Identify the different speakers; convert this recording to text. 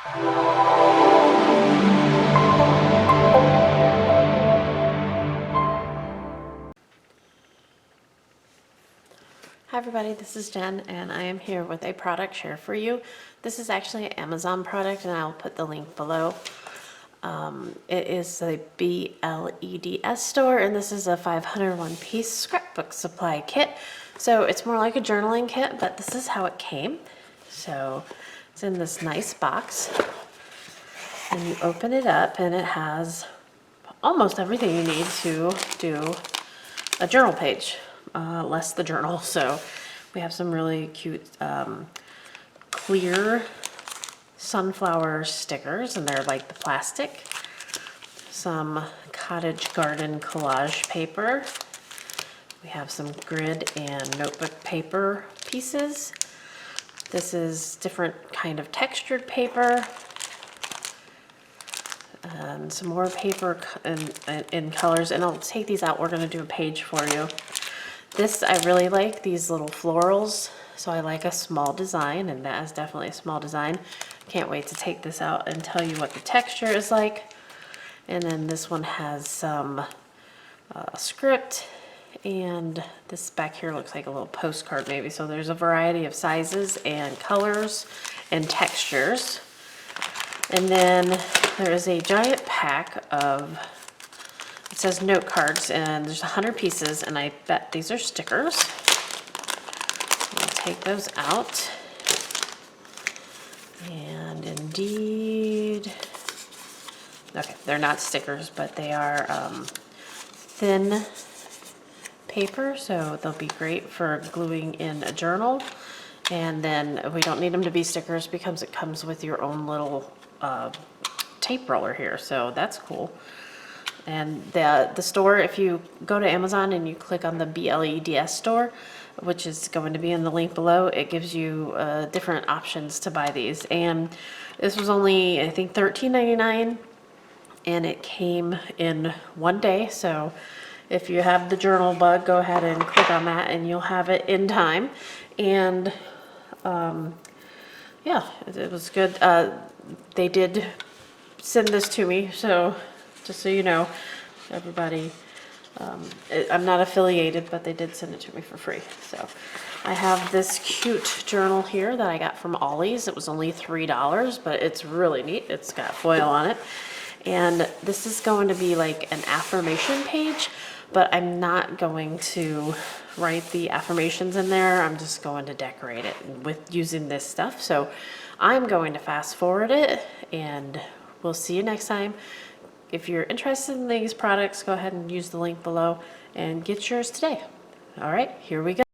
Speaker 1: Hi everybody, this is Jen and I am here with a product share for you. This is actually an Amazon product and I'll put the link below. It is a BLEDS store and this is a 501 piece scrapbook supply kit. So it's more like a journaling kit, but this is how it came. So it's in this nice box and you open it up and it has almost everything you need to do a journal page. Less the journal. So we have some really cute clear sunflower stickers and they're like the plastic. Some cottage garden collage paper. We have some grid and notebook paper pieces. This is different kind of textured paper. And some more paper in colors, and I'll take these out. We're going to do a page for you. This, I really like these little florals, so I like a small design, and that is definitely a small design. Can't wait to take this out and tell you what the texture is like. And then this one has some script, and this back here looks like a little postcard maybe. So there's a variety of sizes and colors and textures. And then there is a giant pack of, it says note cards, and there's 100 pieces, and I bet these are stickers. I'll take those out. And indeed, okay, they're not stickers, but they are thin paper, so they'll be great for gluing in a journal. And then we don't need them to be stickers because it comes with your own little tape roller here, so that's cool. And the store, if you go to Amazon and you click on the BLEDS store, which is going to be in the link below, it gives you different options to buy these. And this was only, I think, $13.99, and it came in one day. So if you have the journal bug, go ahead and click on that and you'll have it in time. And yeah, it was good. They did send this to me, so just so you know, everybody, I'm not affiliated, but they did send it to me for free. So I have this cute journal here that I got from Ollie's. It was only $3, but it's really neat. It's got foil on it. And this is going to be like an affirmation page, but I'm not going to write the affirmations in there. I'm just going to decorate it with using this stuff. So I'm going to fast forward it, and we'll see you next time. If you're interested in these products, go ahead and use the link below and get yours today. All right, here we go.